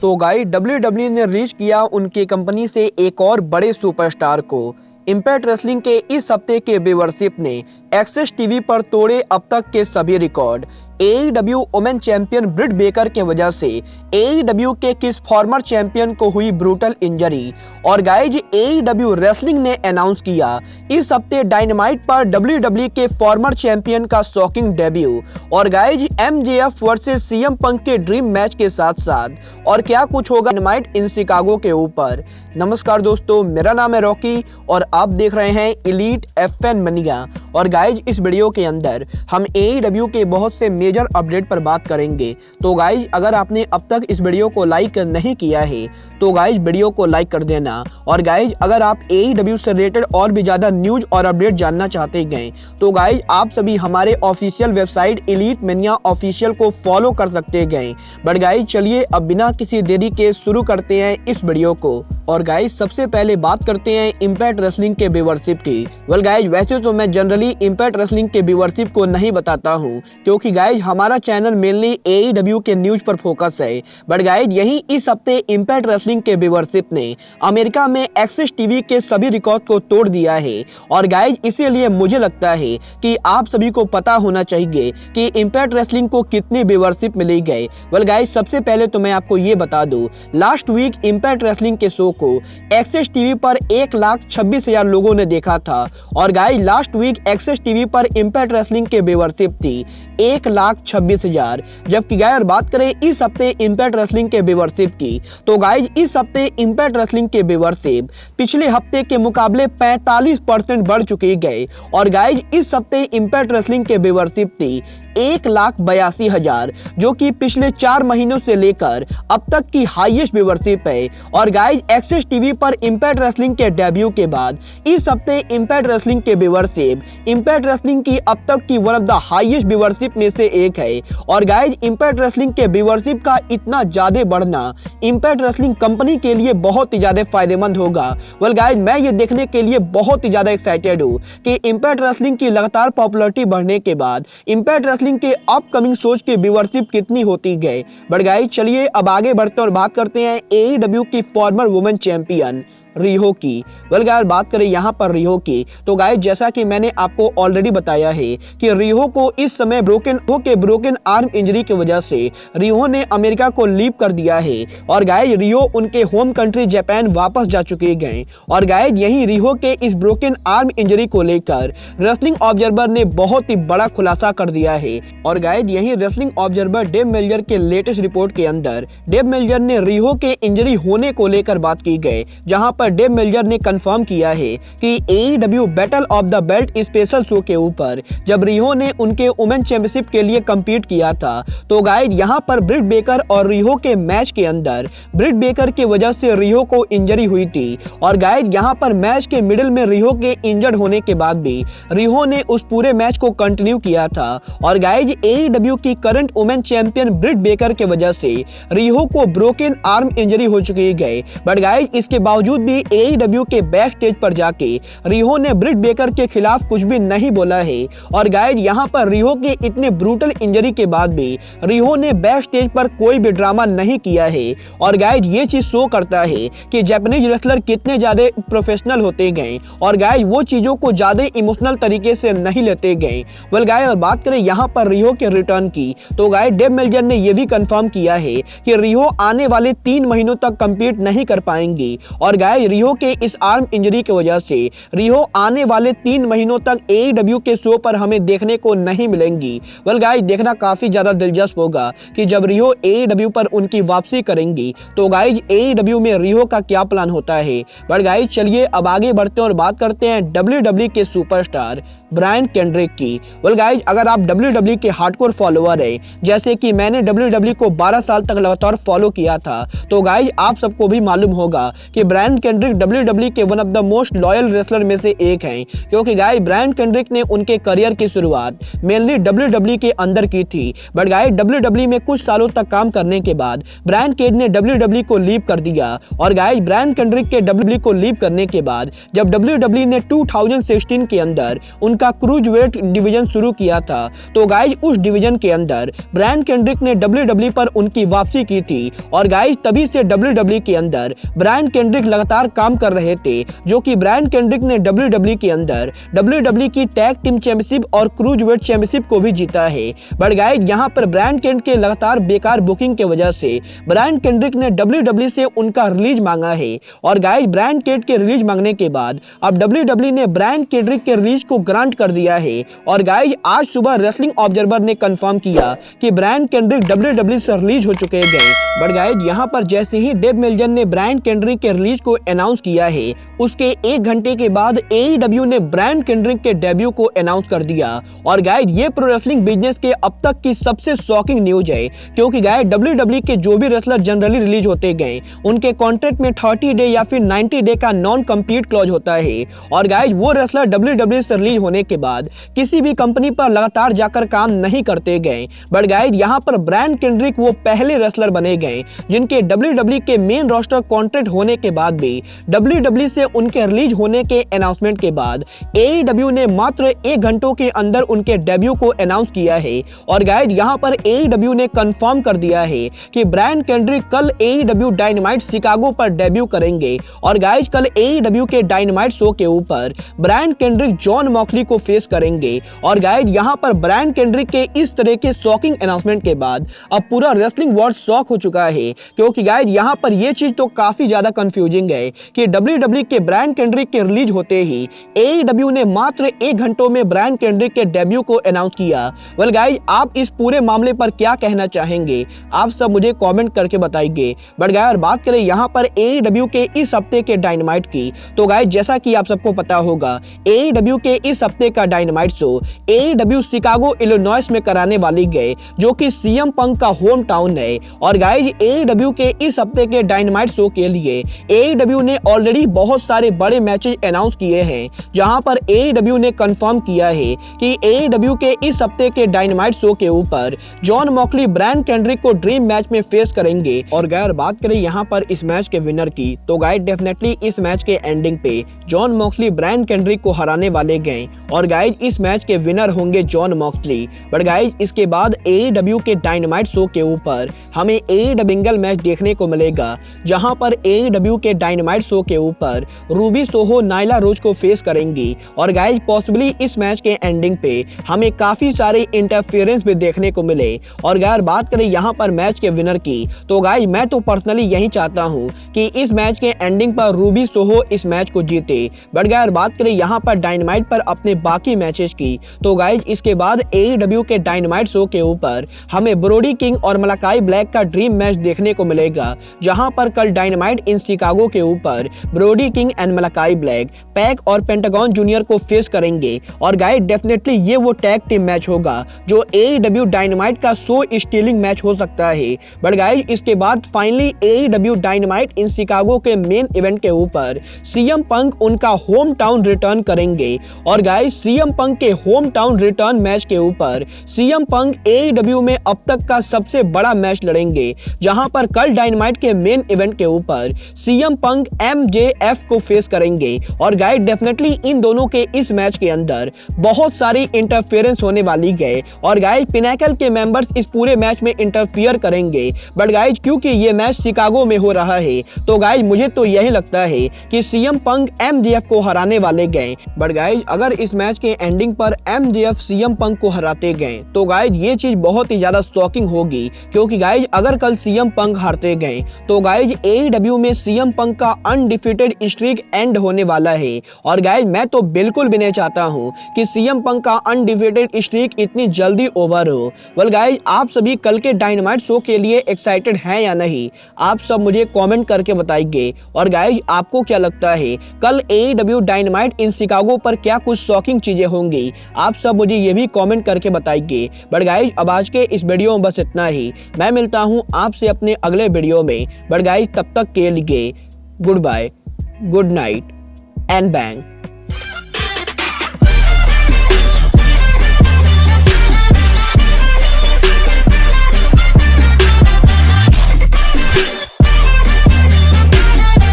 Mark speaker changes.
Speaker 1: तो guys WWE ने release किया उनकी कंपनी से एक और बड़े सुपरस्टार को। इम्पैक्ट रेसलिंग के इस हफ्ते के व्यूअरशिप ने एक्सेस टीवी पर तोड़े अब तक के सभी record. AEW women champion Britt Baker के वजह से AEW के किस फॉर्मर चैंपियन को हुई ब्रूटल इंजरी। और गाइज AEW रेसलिंग ने अनाउंस किया इस हफ्ते डायनामाइट पर WWE के फॉर्मर चैंपियन का शॉकिंग डेब्यू। और गाइज MJF वर्सेस CM पंक के ड्रीम मैच के साथ साथ और क्या कुछ होगा डायनामाइट इन शिकागो के ऊपर। नमस्कार दोस्तों, मेरा नाम है रॉकी और आप देख रहे हैं एलीट FN मनिया। और गाइज इस वीडियो के अंदर हम AEW के बहुत से मेजर अपडेट पर बात करेंगे। तो गाइज अगर आपने अब तक इस वीडियो को लाइक नहीं किया है तो गाइज वीडियो को लाइक कर देना। और गाइज अगर आप AEW से रिलेटेड और भी ज्यादा न्यूज और अपडेट जानना चाहते हैं तो गाइज आप सभी हमारे ऑफिशियल वेबसाइट एलीट मनिया ऑफिशियल को फॉलो कर सकते हैं। बट गाइज चलिए अब बिना किसी देरी के शुरू करते हैं इस वीडियो को। और गाइज सबसे पहले बात करते हैं इम्पैक्ट रेसलिंग के व्यूअरशिप की। वेल गाइज वैसे तो मैं जनरली इम्पैक्ट रेसलिंग के व्यूअरशिप को नहीं बताता हूँ क्योंकि गाइज हमारा चैनल मेनली AEW के न्यूज पर फोकस है। बट गाइज यही इस हफ्ते इम्पैक्ट रेसलिंग के व्यूअरशिप ने अमेरिका में एक्सेस टीवी के सभी रिकॉर्ड को तोड़ दिया है। और गाइज इसीलिए मुझे लगता है कि आप सभी को पता होना चाहिए कि इम्पैक्ट रेसलिंग को कितनी व्यूअरशिप मिली गई। वेल गाइज सबसे पहले तो मैं आपको ये बता दूं, लास्ट वीक इम्पैक्ट रेसलिंग के शो को एक्सेस टीवी पर 1,26,000 लोगों ने देखा था। और guys last week AXS TV पर इम्पैक्ट रेसलिंग के व्यूअरशिप थी 1,26,000। जबकि गाइज और बात करें इस हफ्ते इम्पैक्ट रेसलिंग के व्यूअरशिप की तो गाइज इस हफ्ते इम्पैक्ट रेसलिंग के व्यूअरशिप पिछले हफ्ते के मुकाबले 45% बढ़ चुकी गए। और गाइज इस हफ्ते इम्पैक्ट रेसलिंग के व्यूअरशिप थी 1,82,000 जो कि पिछले 4 महीनों से लेकर अब तक की हाईएस्ट व्यूअरशिप है। और गाइज एक्सेस टीवी पर इम्पैक्ट रेसलिंग के डेब्यू के बाद इस हफ्ते इम्पैक्ट रेसलिंग के व्यूअरशिप इम्पैक्ट रेसलिंग की अब तक की one of the highest viewership में से एक है। और गाइज इम्पैक्ट रेसलिंग के व्यूअरशिप का इतना ज्यादा बढ़ना इम्पैक्ट रेसलिंग कंपनी के लिए बहुत ही ज्यादा फायदेमंद होगा। वेल गाइज मैं ये देखने के लिए बहुत ही ज्यादा एक्साइटेड हूँ कि इम्पैक्ट रेसलिंग की लगातार पॉपुलैरिटी बढ़ने के बाद इम्पैक्ट रेसलिंग के अपकमिंग शोज की व्यूअरशिप कितनी होती गई। बट गाइस चलिए अब आगे बढ़ते हैं और बात करते हैं AEW की फॉर्मर वुमेन चैंपियन रिहो की। वेल गाइस बात करें यहाँ पर रिहो की तो गाइस जैसा कि मैंने आपको ऑलरेडी बताया है कि रिहो को इस समय ब्रोकन आर्म इंजरी की वजह से रिहो ने अमेरिका को लीव कर दिया है। और गाइस रिहो उनके होम कंट्री जापान वापस जा चुके गए। और गाइस यही रिहो के इस ब्रोकन आर्म इंजरी को लेकर रेसलिंग ऑब्जर्वर ने बहुत ही बड़ा खुलासा कर दिया है। और गाइस यही रेसलिंग ऑब्जर्वर डेव मेल्जर के लेटेस्ट रिपोर्ट के अंदर डेव मेल्जर ने रिहो के इंजरी होने को लेकर बात की गई, जहां डेव मेल्जर ने कंफर्म किया है कि AEW battle of the belt special show के ऊपर जब रिहो ने उनके वुमेन चैंपियनशिप के लिए compete किया था तो गाइस यहां पर ब्रिट बेकर और रिहो के मैच के अंदर ब्रिट बेकर की वजह से रिहो को इंजरी हुई थी। और गाइस यहां पर मैच के मिडिल में रिहो के इंजर्ड होने के बाद भी रिहो ने उस पूरे मैच को कंटिन्यू किया था। और गाइस AEW की current women champion Britt Baker के वजह से रिहो को ब्रोकन आर्म इंजरी हो चुकी है। बट गाइस इसके बावजूद भी AEW के बैक स्टेज पर जाके रिहो ने ब्रिट बेकर के खिलाफ कुछ भी नहीं बोला है। और गाइज यहाँ पर रिहो के इतने ब्रूटल इंजरी के बाद भी रिहो ने बैक स्टेज पर कोई भी ड्रामा नहीं किया है। और गाइज ये चीज शो करता है कि जापानीज रेसलर कितने ज्यादा प्रोफेशनल होते गए और गाइज वो चीजों को ज्यादा इमोशनल तरीके से नहीं लेते गए। वेल गाइज और बात करें यहाँ पर रिहो के रिटर्न की तो गाइज डेव मेल्जर ने यह भी कंफर्म किया है कि रिहो आने वाले 3 महीनों तक कम्पीट नहीं कर पाएंगी। और गाइज रिहो के इस आर्म इंजरी की वजह से रिहो आने वाले 3 महीनों तक AEW के शो पर हमें देखने को नहीं मिलेंगी। वेल गाइस देखना काफी ज्यादा दिलचस्प होगा कि जब रिहो AEW पर उनकी वापसी करेंगी तो गाइस AEW में रिहो का क्या प्लान होता है। बट गाइस चलिए अब आगे बढ़ते हैं और बात करते हैं WWE के सुपरस्टार ब्रायन केंड्रिक की। वेल गाइज अगर आप WWE के हार्डकोर फॉलोअर हैं जैसे कि मैंने WWE को 12 साल तक लगातार फॉलो किया था तो गाइज आप सबको भी मालूम होगा कि ब्रायन केंड्रिक WWE के one of the most loyal wrestler में से एक हैं। क्योंकि गाइज ब्रायन केंड्रिक ने उनके करियर की शुरुआत मेनली WWE के अंदर की थी। बट गाइज WWE में कुछ सालों तक काम करने के बाद ब्रायन केंड्रिक ने WWE को लीव कर दिया। और गाइज ब्रायन केंड्रिक के WWE को लीव करने के बाद जब WWE ने 2016 के अंदर उनका का क्रूज वेट डिवीजन शुरू किया था। तो गाइज उस डिवीजन के अंदर ब्रायन केंड्रिक ने WWE पर उनकी वापसी की थी और गाइज तभी से WWE के अंदर ब्रायन केंड्रिक लगातार काम कर रहे थे, जो कि ब्रायन केंड्रिक ने WWE के अंदर WWE की टैग टीम चैंपियनशिप और क्रूज वेट चैंपियनशिप को भी जीता है। बट गाइज यहाँ पर ब्रायन केंड्रिक के लगातार बेकार बुकिंग के वजह से ब्रायन केंड्रिक ने WWE से उनका रिलीज मांगा है और गाइज ब्रायन केंड्रिक के रिलीज मांगने के बाद अब WWE ने ब्रायन केंड्रिक के रिलीज को ग्रांट कर दिया है। और गाइज आज सुबह रेसलिंग ऑब्जर्वर ने कंफर्म किया कि ब्रायन केंड्रिक WWE से रिलीज हो चुके हैं। बट गाइज यहाँ पर जैसे ही डेव मेल्जर ने ब्रायन केंड्रिक के रिलीज को अनाउंस किया है, उसके 1 घंटे के बाद AEW ने ब्रायन केंड्रिक के डेब्यू को अनाउंस कर दिया। और गाइज ये प्रो रेसलिंग बिजनेस के अब तक की सबसे शॉकिंग न्यूज है, क्योंकि गाइज WWE के जो भी रेसलर जनरली रिलीज होते गए उनके कॉन्ट्रैक्ट में 30 डे या फिर 90 डे का नॉन कम्पीट क्लॉज होता है। और गाइज वो रेसलर WWE से रिलीज होने के बाद किसी भी कंपनी पर लगातार जाकर काम नहीं करते गए। बट गाइज यहाँ पर ब्रायन केंड्रिक वो पहले रेसलर बने गए जिनके WWE के मेन रोस्टर कॉन्ट्रैक्ट होने के बाद भी WWE से उनके रिलीज होने के अनाउंसमेंट के बाद AEW ने मात्र 1 घंटों के अंदर उनके डेब्यू को अनाउंस किया है। और गाइज यहाँ पर AEW ने कंफर्म कर दिया है कि ब्रायन केंड्रिक कल AEW डायनामाइट शिकागो पर डेब्यू करेंगे। और गाइज कल AEW के डायनामाइट शो के ऊपर ब्रायन केंड्रिक जॉन मॉक्सली को फेस करेंगे। और गाइज यहाँ पर ब्रायन केंड्रिक के इस तरह के शॉकिंग अनाउंसमेंट के बाद अब पूरा रेसलिंग वर्ल्ड शॉक हो चुका है, क्योंकि गाइज यहाँ पर ये चीज तो काफी ज्यादा कंफ्यूजिंग है कि WWE के ब्रायन केंड्रिक के रिलीज होते ही AEW ने मात्र 1 घंटों में ब्रायन केंड्रिक के डेब्यू को अनाउंस किया। वेल गाइज आप इस पूरे मामले पर क्या कहना चाहेंगे, आप सब मुझे कमेंट करके बताइए। बट गाइज बात करें यहाँ पर AEW के इस हफ्ते के डायनामाइट की, तो गाइज जैसा कि आप सबको पता होगा AEW के इस हफ्ते का dynamite show AEW Chicago Illinois में कराने वाली गए, जो कि CM पंक का होम टाउन है। और गाइज AEW के इस हफ्ते के डायनामाइट शो के लिए AEW ने ऑलरेडी बहुत सारे बड़े मैचेस अनाउंस किए हैं, जहां पर AEW ने कंफर्म किया है कि AEW के इस हफ्ते के डायनामाइट शो के ऊपर जॉन मॉक्सली ब्रायन केंड्रिक को ड्रीम मैच में फेस करेंगे। और गाइज बात करें यहां पर इस मैच के विनर की, तो गाइज डेफिनेटली इस मैच के एंडिंग पे जॉन मॉक्सली ब्रायन केंड्रिक को हराने वाले गए और गाइज इस मैच के विनर होंगे जॉन मॉक्सली। बट गाइज इसके बाद AEW के डायनामाइट शो के ऊपर हमें AEW सिंगल मैच देखने को मिलेगा, जहां पर AEW के डायनामाइट शो के ऊपर रूबी सोहो नाइला रोज को फेस करेंगी। और गाइज पॉसिबली इस मैच के एंडिंग पे हमें काफी सारे इंटरफेरेंस भी देखने को मिले। और गाइज बात करें यहाँ पर मैच के विनर की, तो गाइज मैं तो पर्सनली यही चाहता हूँ कि इस मैच के एंडिंग पर रूबी सोहो इस मैच को जीते। बट गाइज बात करें यहाँ पर डायनामाइट पर अपने बाकी मैचेस की, तो गाइज इसके बाद AEW के डायनामाइट शो के ऊपर हमें ब्रोडी किंग और मलाकाई ब्लैक का ड्रीम मैच देखने को मिलेगा, जहां पर कल डायनामाइट इन शिकागो के ऊपर Brodie king and Malachi black pack और पेंटागन जूनियर को फेस करेंगे। और गाइस डेफिनेटली ये वो टैग टीम मैच होगा जो AEW डायनामाइट का शो स्टीलिंग मैच हो सकता है। बट गाइस इसके बाद finally AEW dynamite in Chicago के मेन इवेंट के ऊपर CM पंक उनका होम टाउन रिटर्न करेंगे। और गाइस CM पंक के होम टाउन रिटर्न मैच के ऊपर CM पंक AEW में अब तक का सबसे बड़ा मैच लड़ेंगे, जहां पर कल डायनामाइट के मेन इवेंट के ऊपर CM पंक MJF को फेस करेंगे। और गाइस डेफिनेटली इन दोनों के इस मैच के अंदर बहुत सारी इंटरफेरेंस होने वाली है और गाइस पिनैकल के मेंबर्स इस पूरे मैच में इंटरफियर करेंगे। बट गाइस क्योंकि ये मैच शिकागो में हो रहा है, तो गाइस मुझे तो यही लगता है कि CM पंक MJF को हराने वाले गए। बट गाइस अगर इस मैच के एंडिंग पर MJF CM पंक को हराते गए, तो गाइस ये चीज बहुत ही ज्यादा शॉकिंग होगी, क्योंकि गाइस अगर कल CM पंक हारते गए तो गाइस AEW में CM पंक का अनडिफीटेड स्ट्रीक एंड होने वाला है। और गाइस मैं तो बिल्कुल भी नहीं चाहता हूं कि CM पंक का अनडिफीटेड स्ट्रीक इतनी जल्दी ओवर हो। वेल गाइस आप सभी कल के डायनामाइट शो के लिए एक्साइटेड हैं या नहीं, आप सब मुझे कमेंट करके बताइए। और गाइस आपको क्या लगता है कल AEW डायनामाइट इन शिकागो पर क्या कुछ शॉकिंग चीजें होंगी, आप सब मुझे ये भी कमेंट करके बताइए। बट गाइस अब आज के इस वीडियो में बस इतना ही, मैं मिलता हूं आपसे अपने अगले वीडियो में। बट गाइस तब तक के लिए good bye, good night and bang.